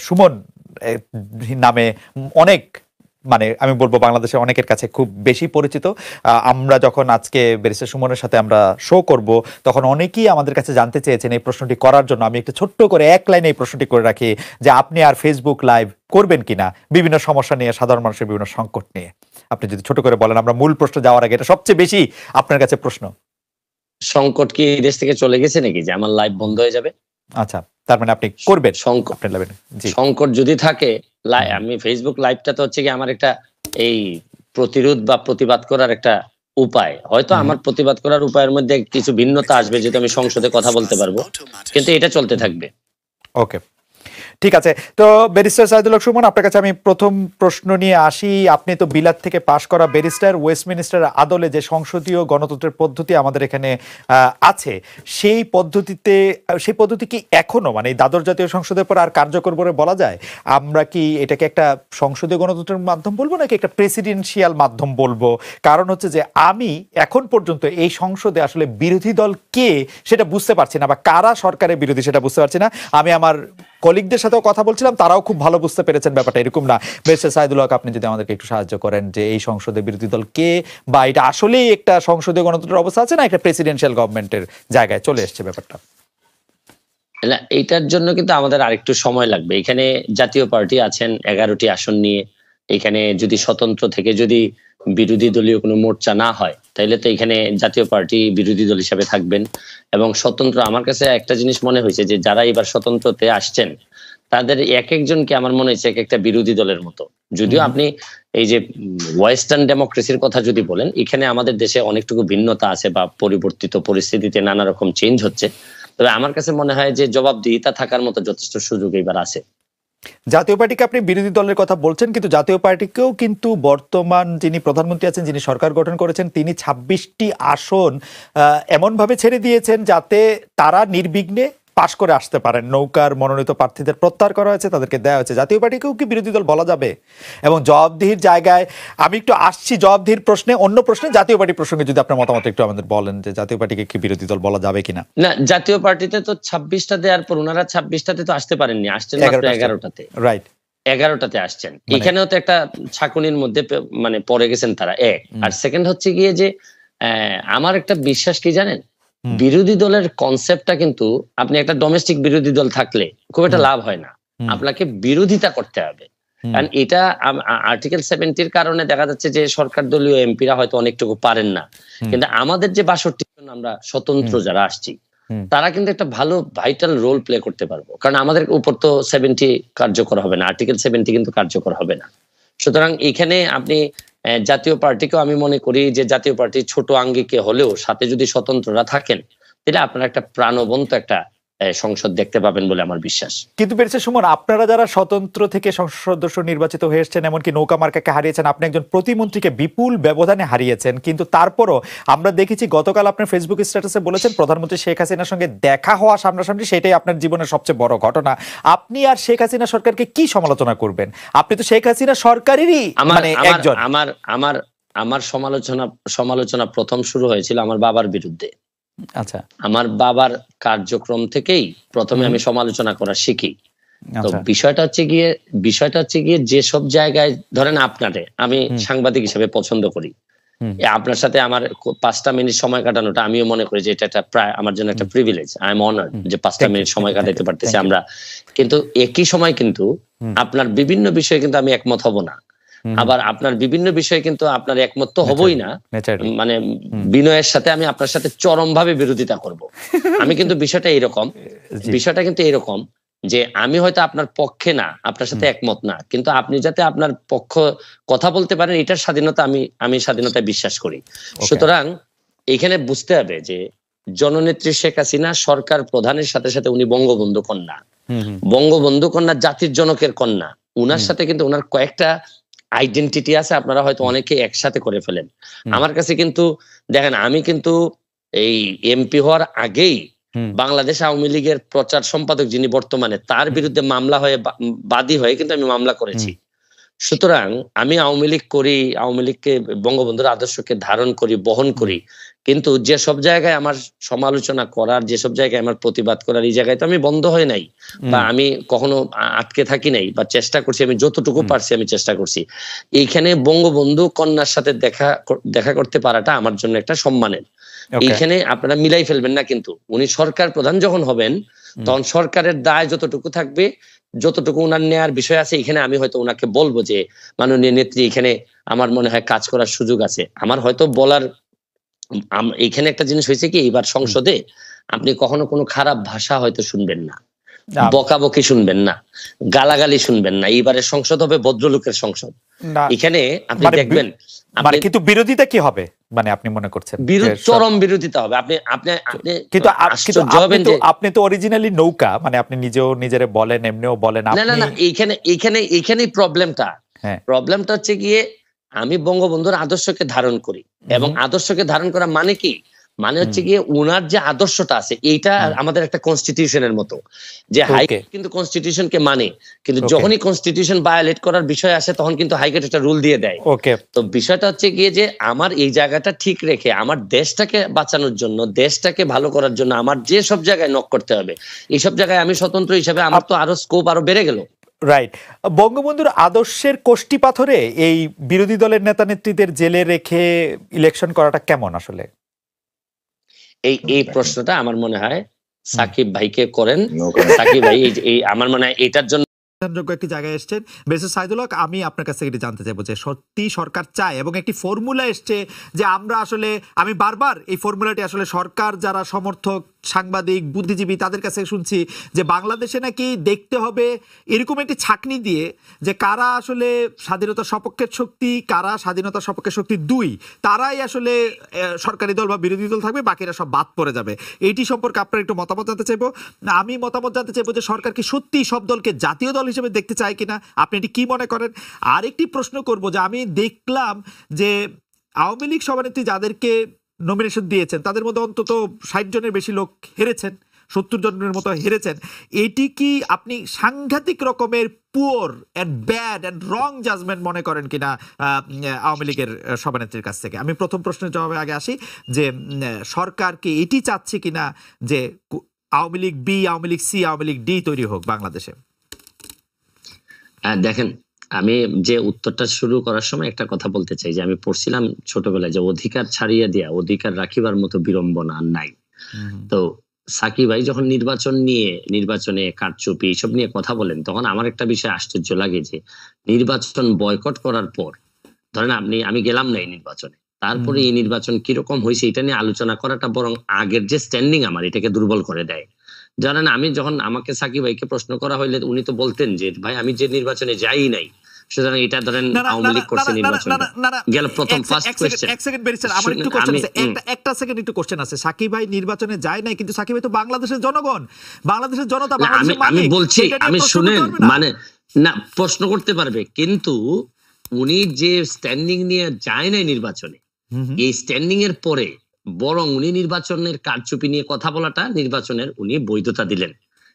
সুমন নামে অনেক মানে আমি বলবো বাংলাদেশের অনেকের কাছে খুব বেশি পরিচিত। আমরা যখন আজকে ব্যারিস্টার সুমনের সাথে আমরা শো করব তখন অনেকেই আমাদের কাছে জানতে চেয়েছেন এই প্রশ্নটি করার জন্য। আমি একটু ছোট্ট করে এক লাইনে এই প্রশ্নটি করে রাখি যে আপনি আর ফেসবুক লাইভ করবেন কিনা বিভিন্ন সমস্যা নিয়ে, সাধারণ মানুষের বিভিন্ন সংকট নিয়ে। আপনি যদি ছোট করে বলেন, আমরা মূল প্রশ্ন যাওয়ার আগে, এটা সবচেয়ে বেশি আপনার কাছে প্রশ্ন। সংকট কি দেশ থেকে চলে গেছে নাকি যে আমার লাইভ বন্ধ হয়ে যাবে? আচ্ছা, তার মানে আপনি করবেন সংকট যদি থাকে। আমি ফেসবুক লাইভটা তো হচ্ছে কি আমার একটা এই প্রতিরোধ বা প্রতিবাদ করার একটা উপায়। হয়তো আমার প্রতিবাদ করার উপায়ের মধ্যে কিছু ভিন্নতা আসবে যেহেতু আমি সংসদে কথা বলতে পারবো, কিন্তু এটা চলতে থাকবে। ওকে, ঠিক আছে। তো ব্যারিস্টার সাইদুল হক সুমন, আপনার কাছে আমি প্রথম প্রশ্ন নিয়ে আসি। আপনি তো বিলাত থেকে পাশ করা ব্যারিস্টার। ওয়েস্টমিনিস্টার আদলে যে সংসদীয় গণতন্ত্রের পদ্ধতি আমাদের এখানে আছে, সেই পদ্ধতি কি এখনো মানে দ্বাদশ জাতীয় সংসদের পর আর কার্যকর বলে বলা যায়? আমরা কি এটাকে একটা সংসদীয় গণতন্ত্রের মাধ্যম বলবো নাকি একটা প্রেসিডেন্সিয়াল মাধ্যম বলবো? কারণ হচ্ছে যে আমি এখন পর্যন্ত এই সংসদে আসলে বিরোধী দল কে সেটা বুঝতে পারছি না, বা কারা সরকারের বিরোধী সেটা বুঝতে পারছি না। আমি আমার কলিগদের সাথেও কথা বলছিলাম, তারাও খুব ভালো বুঝতে পেরেছেন ব্যাপারটা এরকম না। ব্যারিস্টার সাইদুল হক, আপনি যদি আমাদেরকে একটু সাহায্য করেন যে এই সংসদে বিরোধী দল কে, বা এটা আসলেই একটা সংসদীয় গণতন্ত্রের অবস্থা আছে না একটা প্রেসিডেন্সিয়াল গভর্নমেন্টের জায়গায় চলে এসছে ব্যাপারটা? এইটার জন্য কিন্তু আমাদের আরেকটু সময় লাগবে। এখানে জাতীয় পার্টি আছেন 11টি আসন নিয়ে। এখানে যদি স্বতন্ত্র থেকে যদি বিরোধী দলীয় কোনো মোর্চা না হয় তাহলে তো এখানে জাতীয় পার্টি বিরোধী দল হিসাবে থাকবেন। এবং স্বতন্ত্র, আমার কাছে একটা জিনিস মনে হয়েছে যে যারা এবার স্বতন্ত্রতে আসছেন তাদের এক একজনকে আমার মনে হয়েছে এক একটা বিরোধী দলের মতো। যদিও আপনি এই যে ওয়েস্টার্ন ডেমোক্রেসির কথা যদি বলেন, এখানে আমাদের দেশে অনেকটুকু ভিন্নতা আছে বা পরিবর্তিত পরিস্থিতিতে নানা রকম চেঞ্জ হচ্ছে। তবে আমার কাছে মনে হয় যে জবাবদিহিতা থাকার মতো যথেষ্ট সুযোগ এবার আছে। জাতীয় পার্টিকে আপনি বিরোধী দলের কথা বলছেন, কিন্তু জাতীয় পার্টিকেও কিন্তু বর্তমান যিনি প্রধানমন্ত্রী আছেন, যিনি সরকার গঠন করেছেন, তিনি 26টি আসন এমনভাবে ছেড়ে দিয়েছেন যাতে তারা নির্বিঘ্নে পাশ করে আসতে পারেন। নৌকার মনোনীত প্রার্থীদের প্রত্যাহার করা হয়েছে, তাদেরকে দেওয়া হয়েছে। জাতীয় পার্টিকেও কি বিরোধী দল বলা যাবে? এবং জবাবদিহির জায়গায় আমি একটু আসছি জবাবদিহির প্রশ্নে, অন্য প্রশ্নে জাতীয় পার্টি প্রসঙ্গে যদি আপনার মতামত একটু আমাদের বলেন যে জাতীয় পার্টিকে কি বিরোধী দল বলা যাবে কিনা। না, জাতীয় পার্টিতে তো 26টা দেওয়ার পর ওনারা 26টাতে তো আসতে পারেননি, আসছেন মাত্র 11টাতে। রাইট, 11টাতে আসছেন। এখানেও তো একটা ছাকুনির মধ্যে মানে পড়ে গেছেন তারা। আর সেকেন্ড হচ্ছে গিয়ে যে আমার একটা বিশ্বাস কি জানেন, বিরোধী দলের কনসেপ্টটা কিন্তু আপনি একটা ডোমেস্টিক বিরোধী দল থাকলে খুব একটা লাভ হয় না, আপনাকে বিরোধিতা করতে হবে। কারণ এটা আর্টিকেল 70-র কারণে দেখা যাচ্ছে যে সরকার দলীয় এমপিরা হয়তো অনেকটুকু পারেন না, কিন্তু আমাদের যে 62 জন আমরা স্বতন্ত্র যারা আসছি তারা কিন্তু একটা ভালো ভাইটাল রোল প্লে করতে পারবো। কারণ আমাদের উপর তো 70 কার্যকর হবে না, আর্টিকেল 70 কিন্তু কার্যকর হবে না। সুতরাং এখানে আপনি জাতীয় পার্টিকেও আমি মনে করি যে জাতীয় পার্টি ছোট আঙ্গিকে হলেও সাথে যদি স্বতন্ত্ররা থাকেন তাহলে আপনারা একটা প্রাণবন্ত একটা সংসদ দেখতে পাবেন বলে আমার বিশ্বাস। কিন্তু ব্যারিস্টার সুমন, আপনারা যারা স্বতন্ত্র থেকে সংসদ সদস্য নির্বাচিত হয়ে এসেছেন, এমনকি নৌকা মার্কাকে হারিয়েছেন, আপনি একজন প্রতিমন্ত্রীকে বিপুল ব্যবধানে হারিয়েছেন, কিন্তু তারপরও আমরা দেখেছি গতকাল আপনার ফেসবুক স্ট্যাটাসে বলেছেন প্রধানমন্ত্রী শেখ হাসিনার সঙ্গে দেখা হওয়া সামনাসামনি সেটাই আপনার জীবনের সবচেয়ে বড় ঘটনা। আপনি আর শেখ হাসিনা সরকারকে কি সমালোচনা করবেন? আপনি তো শেখ হাসিনা সরকারেরই মানে একজন। আমার সমালোচনা প্রথম শুরু হয়েছিল আমার বাবার বিরুদ্ধে। আচ্ছা, আমার বাবার কার্যক্রম থেকেই প্রথমে আমি সমালোচনা করা শিখি। তো বিষয়টা হচ্ছে গিয়ে যেসব জায়গায় ধরেন আপনারে আমি সাংবাদিক হিসেবে পছন্দ করি, আপনার সাথে আমার 5টা মিনিট সময় কাটানোটা আমিও মনে করি যে এটা একটা প্রায় আমার জন্য একটা প্রিভিলেজ। আই এম অনার্ড যে 5টা মিনিট সময় কাটাতে পারতেছি আমরা। কিন্তু একই সময় কিন্তু আপনার বিভিন্ন বিষয়ে কিন্তু আমি একমত হব না, আবার আপনার বিভিন্ন বিষয়ে কিন্তু আপনার একমত তো হবই না, মানে বিনয়ের সাথে আমি আপনার সাথে চরম ভাবে বিরোধিতা করব। আমি কিন্তু বিষয়টা কিন্তু এরকম যে আমি হয়তো আপনার পক্ষে না, আপনার সাথে একমত না, কিন্তু আপনি যাতে আপনার পক্ষ কথা বলতে পারেন এটার স্বাধীনতা আমি স্বাধীনতায় বিশ্বাস করি। সুতরাং এখানে বুঝতে হবে যে জননেত্রী শেখ হাসিনা সরকার প্রধানের সাথে সাথে উনি বঙ্গবন্ধু কন্যা, জাতির জনকের কন্যা। উনার সাথে কিন্তু উনার কয়েকটা আইডেন্টিটি আছে, আপনারা হয়তো অনেকে একসাথে করে ফেলেন। আমার কাছে কিন্তু দেখেন, আমি কিন্তু এই এমপি হওয়ার আগেই বাংলাদেশ আওয়ামী লীগের প্রচার সম্পাদক যিনি বর্তমানে, তার বিরুদ্ধে মামলা হয়ে বাদী হয়ে কিন্তু আমি মামলা করেছি। সুতরাং আমি আওয়ামী লীগ করি, আওয়ামী লীগকে বঙ্গবন্ধুর আদর্শকে ধারণ করি, বহন করি, কিন্তু যেসব জায়গায় আমার সমালোচনা করার, যেসব জায়গায় আমার প্রতিবাদ করার, এই জায়গায় তো আমি বন্ধ হয় নাই, বা আমি কখনো আটকে থাকি নাই, বা চেষ্টা করছি, আমি যতটুকু পারছি আমি চেষ্টা করছি। এইখানে বঙ্গবন্ধু কন্যার সাথে দেখা করতে পারাটা আমার জন্য একটা সম্মানের। এইখানে আপনারা মিলাই ফেলবেন না, কিন্তু উনি সরকার প্রধান যখন হবেন তখন সরকারের দায় যতটুকু থাকবে, যতটুকু ওনার নেয়ার বিষয় আছে, এখানে আমি হয়তো ওনাকে বলবো যে মাননীয় নেত্রী, এখানে আমার মনে হয় কাজ করার সুযোগ আছে। আমার হয়তো বলার এখানে একটা জিনিস হয়েছে কি, এবার সংসদে আপনি কখনো কোনো খারাপ ভাষা হয়তো শুনবেন না, বকাবকি শুনবেন না, গালাগালি শুনবেন না। এইবারের সংসদ হবে ভদ্রলোকের সংসদ। এখানে আপনি দেখবেন, কিন্তু বিরোধিতা কি হবে, মানে আপনি মনে করছেন চরম বিরোধিতা হবে। আপনি আপনি আপনি কিন্তু আপনি তো অরিজিনালি নৌকা, মানে আপনি নিজেও নিজেরে বলেন, এমনিও বলেন। না না না, এইখানেই প্রবলেমটা হচ্ছে গিয়ে, আমি বঙ্গবন্ধুর আদর্শকে ধারণ করি, এবং আদর্শকে ধারণ করা মানে কি, মানে হচ্ছে গিয়ে উনার যে আদর্শটা আছে, এইটা আমাদের একটা কনস্টিটিউশনের মতো, যে হাইকোর্ট কিন্তু কনস্টিটিউশনকে মানে, কিন্তু যখনই কনস্টিটিউশন ভায়োলেট করার বিষয় আসে তখন কিন্তু হাইকোর্ট একটা রুল দিয়ে দেয়। তো বিষয়টা হচ্ছে গিয়ে যে আমার এই জায়গাটা ঠিক রেখে আমার দেশটাকে বাঁচানোর জন্য, দেশটাকে ভালো করার জন্য আমার যে সব জায়গায় নক করতে হবে, এইসব জায়গায় আমি স্বতন্ত্র হিসাবে আমার তো আরো স্কোপ আরো বেড়ে গেল। রাইট। বঙ্গবন্ধুর আদর্শের কোষ্ঠী পাথরে এই বিরোধী দলের নেতা নেত্রীদের জেলে রেখে ইলেকশন করাটা কেমন আসলে? এই প্রশ্নটা আমার মনে হয় সাকিব ভাইকে করেন। সাকিব ভাই এই আমার মনে হয় এটার জন্য যোগ্য একটি জায়গায় এসছেন। বেসিস সাইদুল হক, আমি আপনার কাছ থেকে জানতে চাইবো যে সত্যি সরকার চায়, এবং একটি ফর্মুলা এসছে যে আমরা আসলে, আমি বারবার এই ফর্মুলাটি আসলে সরকার যারা সমর্থক, সাংবাদিক, বুদ্ধিজীবী তাদের কাছে শুনছি যে বাংলাদেশে নাকি দেখতে হবে এরকম একটি ছাঁকনি দিয়ে যে কারা আসলে স্বাধীনতার সপক্ষের শক্তি, কারা স্বাধীনতার সপক্ষের শক্তি দুই, তারাই আসলে সরকারি দল বা বিরোধী দল থাকবে, বাকিরা সব বাদ পড়ে যাবে। এইটি সম্পর্কে আপনার একটু মতামত জানতে চাইবো। আমি মতামত জানতে চাইবো যে সরকার কি সত্যি সব দলকে জাতীয় দল হিসেবে দেখতে চায় কিনা, আপনি এটি কি মনে করেন? আরেকটি প্রশ্ন করব যে আমি দেখলাম যে আওয়ামী লীগ সভানেত্রী যাদেরকে নমিনেশন দিয়েছেন তাদের মধ্যে অন্তত 60 জনের বেশি লোক হেরেছেন, 70 জনের মতো হেরেছেন। এটি কি আপনি সাংঘাতিক রকমের poor and bad and wrong judgement মনে করেন কিনা আওয়ামী লীগের সভানেত্রীর কাছ থেকে? আমি প্রথম প্রশ্নের জবাবে আগে আসি যে সরকার কি এটি চাচ্ছে কিনা যে Awami League B, Awami League C, Awami League D তৈরি হোক বাংলাদেশে? দেখেন, আমি যে উত্তরটা শুরু করার সময় একটা কথা বলতে চাই যে আমি পড়ছিলাম ছোটবেলায় যে অধিকার ছাড়িয়ে দেয়া অধিকার রাখিবার মতো বিড়ম্বনা আর নাই। তো সাকিব ভাই যখন নির্বাচনে কারচুপি এইসব নিয়ে কথা বলেন, তখন আমার একটা বিষয় আশ্চর্য লাগে যে নির্বাচন বয়কট করার পর, ধরেন আমি গেলাম না এই নির্বাচনে, তারপরে এই নির্বাচন কিরকম হয়েছে এটা নিয়ে আলোচনা করাটা বরং আগের যে স্ট্যান্ডিং আমার এটাকে দুর্বল করে দেয়। জানেন, আমি যখন আমাকে সাকিব ভাইকে প্রশ্ন করা হইলে উনি তো বলতেন যে ভাই আমি যে নির্বাচনে যাই নাই, সুতরাং এটা ধরেন আওয়ামী লীগ করছে নির্বাচন গেল প্রথম ফার্স্ট কোশ্চেন। এক সেকেন্ড ব্যারিস্টার, আমার একটু কোশ্চেন আছে, একটা সেকেন্ড একটু কোশ্চেন আছে। সাকিব ভাই নির্বাচনে যায় নাই, কিন্তু সাকিব ভাই তো বাংলাদেশের জনগণ, বাংলাদেশের জনতা, আমি বলছি, আমি শুনেন, মানে না প্রশ্ন করতে পারবে, কিন্তু উনি যে স্ট্যান্ডিং নিয়ে যায় নাই নির্বাচনে, এই স্ট্যান্ডিং এর পরে বরং উনি নির্বাচনের কারচুপি নিয়ে কথা বলাটা নির্বাচনের উনি বৈধতা দিলেন।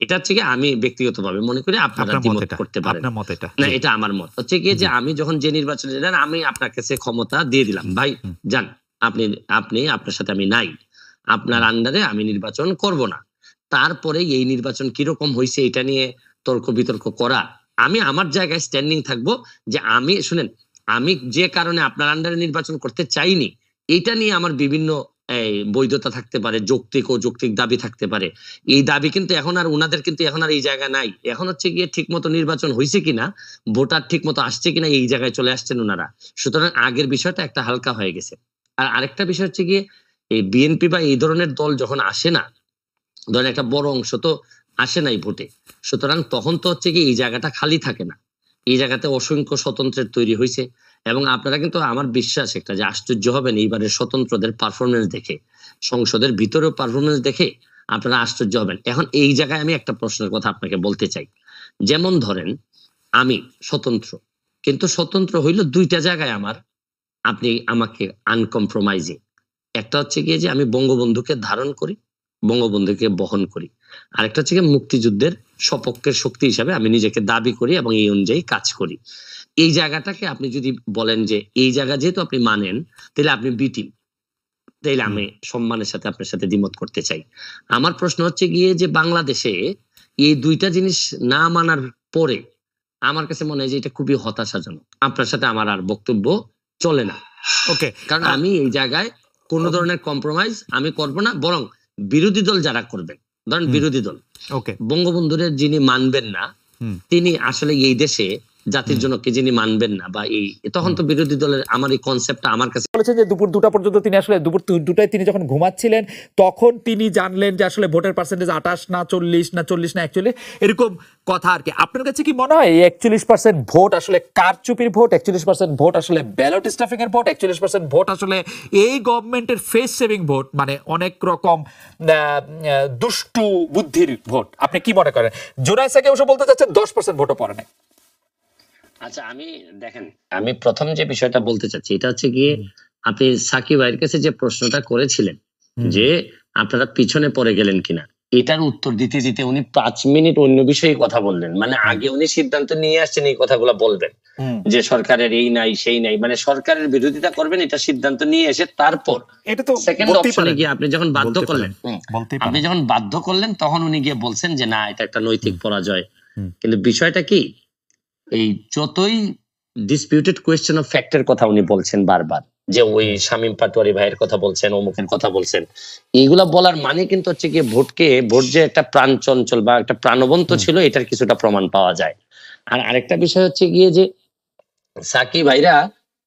এটা হচ্ছে কি আমি ব্যক্তিগতভাবে মনে করি, আপনারা দ্বিমত করতে পারেন না, এটা আমার মত হচ্ছে কি যে আমি যখন যে নির্বাচনে যান আমি আপনার কাছে ক্ষমতা দিয়ে দিলাম, ভাই যান, আপনি আপনার সাথে আমি নাই, আপনার আন্ডারে আমি নির্বাচন করব না। তারপরে এই নির্বাচন কিরকম হয়েছে এটা নিয়ে তর্ক বিতর্ক করা, আমি আমার জায়গায় স্ট্যান্ডিং থাকবো যে আমি শুনেন, আমি যে কারণে আপনার আন্ডারে নির্বাচন করতে চাইনি এটা নিয়ে আমার বিভিন্ন বৈধতা থাকতে পারে, যৌক্তিক দাবি থাকতে পারে। এই দাবি কিন্তু এখন আর উনাদের কিন্তু এখন আর এই জায়গা নাই। এখন হচ্ছে গিয়ে ঠিক মতো নির্বাচন হয়েছে কিনা, ভোটার ঠিক মতো আসছে কিনা, এই জায়গায় চলে আসছেন উনারা। সুতরাং আগের বিষয়টা একটা হালকা হয়ে গেছে। আর আরেকটা বিষয় হচ্ছে গিয়ে এই বিএনপি বা এই ধরনের দল যখন আসে না, ধরেন একটা বড় অংশ তো আসে নাই ভোটে, সুতরাং তখন তো হচ্ছে কি এই জায়গাটা খালি থাকে না, এই জায়গাতে অসংখ্য স্বতন্ত্রের তৈরি হয়েছে। এবং আপনারা কিন্তু, আমার বিশ্বাস একটা যে আশ্চর্য হবেন এইবারের স্বতন্ত্রদের পারফরমেন্স দেখে, সংসদের ভিতরেও পারফরমেন্স দেখে আপনারা আশ্চর্য হবেন। এখন এই জায়গায় আমি একটা প্রশ্নের কথা আপনাকে বলতে চাই। যেমন ধরেন আমি স্বতন্ত্র, কিন্তু স্বতন্ত্র হইল দুইটা জায়গায় আপনি আমাকে আনকম্প্রোমাইজিং। একটা হচ্ছে গিয়ে যে আমি বঙ্গবন্ধুকে ধারণ করি, বঙ্গবন্ধুকে বহন করি। আরেকটা হচ্ছে গিয়ে মুক্তিযুদ্ধের সপক্ষের শক্তি হিসাবে আমি নিজেকে দাবি করি এবং এই অনুযায়ী কাজ করি। এই জায়গাটাকে আপনি যদি বলেন যে এই জায়গা যেহেতু আপনি মানেন, তাহলে আপনি বি টিম, তাইলে আমি সম্মানের সাথে আপনার সাথে দ্বিমত করতে চাই। আমার প্রশ্ন হচ্ছে গিয়ে যে বাংলাদেশে এই দুইটা জিনিস না মানার পরে আমার কাছে মনে হয় যে এটা খুবই হতাশাজনক। আপনার সাথে আমার আর বক্তব্য চলে না। ওকে, কারণ আমি এই জায়গায় কোনো ধরনের কম্প্রোমাইজ আমি করব না, বরং বিরোধী দল যারা করবেন, ধরেন বিরোধী দল ওকে, বঙ্গবন্ধুরের যিনি মানবেন না, তিনি আসলে এই দেশে জাতির জনককে যিনি মানবেন না, বা এই তখন তো বিরোধী দলের আমার এই কনসেপ্টটা আমার কাছে বলেছেন যে দুপুর 2টা পর্যন্ত তিনি আসলে দুপুর 2টায় তিনি যখন ঘুমাচ্ছিলেন তখন তিনি জানলেন যে আসলে ভোটের পার্সেন্টেজ 28 না 40 না 40 না 41 এরকম কথা আর কি। আপনার কাছে কি মনে হয় এই 41% ভোট আসলে কারচুপির ভোট, 41% ভোট আসলে ব্যালট স্টাফিং এর ভোট, 41% ভোট আসলে এই গভর্নমেন্টের ফেস সেভিং ভোট, মানে অনেক রকম দুষ্টু বুদ্ধির ভোট? আপনি কি মনে করেন? জোনায়েসা কেউ বলতে চাচ্ছেন 10% ভোটও পড়ে নাই। আচ্ছা, দেখেন, আমি প্রথম যে বিষয়টা বলতে চাচ্ছি এটা হচ্ছে গিয়ে, আপনি সাকিব ভাইয়ের কাছে যে প্রশ্নটা করেছিলেন যে আপনারা পিছনে পড়ে গেলেন কিনা, এটার উত্তর দিতে দিতে উনি 5 মিনিট অন্য বিষয়ে কথা বললেন। মানে আগে উনি সিদ্ধান্ত নিয়ে আসছেন এই কথাগুলো বলবেন যে সরকারের এই নাই সেই নাই, মানে সরকারের বিরোধিতা করবেন, এটা সিদ্ধান্ত নিয়ে এসে তারপর এটা তো সেকেন্ড অপশনে গিয়ে আপনি যখন বাধ্য করলেন, আপনি যখন বাধ্য করলেন তখন উনি গিয়ে বলছেন যে না, এটা একটা নৈতিক পরাজয়। কিন্তু বিষয়টা কি, এই যতই ডিসপিউটেড কোয়েশ্চেন অফ ফ্যাক্টের কথা উনি বলছেন বারবার, যে ওই শামীম পাটোয়ারি ভাইয়ের কথা বলছেন, অমুকের কথা বলছেন, এইগুলা বলার মানে কিন্তু হচ্ছে কি ভোট যে একটা প্রাণ চঞ্চল বা একটা প্রাণবন্ত ছিল, এটার কিছুটা প্রমাণ পাওয়া যায়। আর আরেকটা বিষয় হচ্ছে গিয়ে যে সাকিব ভাইরা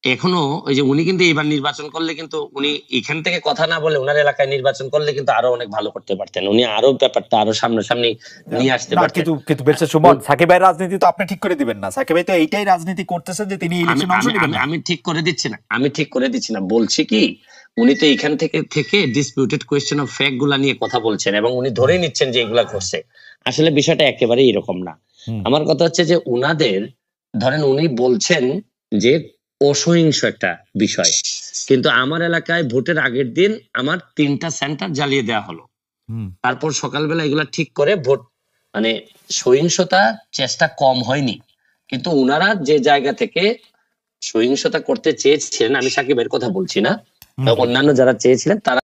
এখনো ওই যে উনি কিন্তু এবার নির্বাচন করলে কিন্তু উনি এখান থেকে কথা না বলে ওনার এলাকায় নির্বাচন করলে কিন্তু আরো অনেক ভালো করতে পারতেন, উনি আরো ব্যাপারটা আরো সামনাসামনি নিয়ে আসতে পারতেন। কিন্তু বেশ সুমন, সাকিব ভাইয়ের রাজনীতি তো আপনি ঠিক করে দিবেন না। সাকিব ভাই তো এইটাই রাজনীতি করতেছেন যে তিনি ইলেকশনে অংশ নেবেন না। আমি ঠিক করে দিচ্ছি না, বলছি কি উনি তো এখান থেকে ডিসপিউটেড কোয়েশ্চেন অফ ফ্যাক্ট গুলা নিয়ে কথা বলছেন এবং উনি ধরেই নিচ্ছেন যে এগুলা ঘটছে। আসলে বিষয়টা একেবারে এরকম না। আমার কথা হচ্ছে যে উনাদের ধরেন উনি বলছেন যে অসহিংস একটা বিষয়, কিন্তু আমার এলাকায় ভোটের আগের দিন আমার 3টা সেন্টার জ্বালিয়ে দেওয়া হলো, তারপর সকালবেলা এগুলা ঠিক করে ভোট, মানে সহিংসতা চেষ্টা কম হয়নি। কিন্তু উনারা যে জায়গা থেকে সহিংসতা করতে চেয়েছিলেন, আমি সাকিবের কথা বলছি না, অন্যান্য যারা চেয়েছিলেন তারা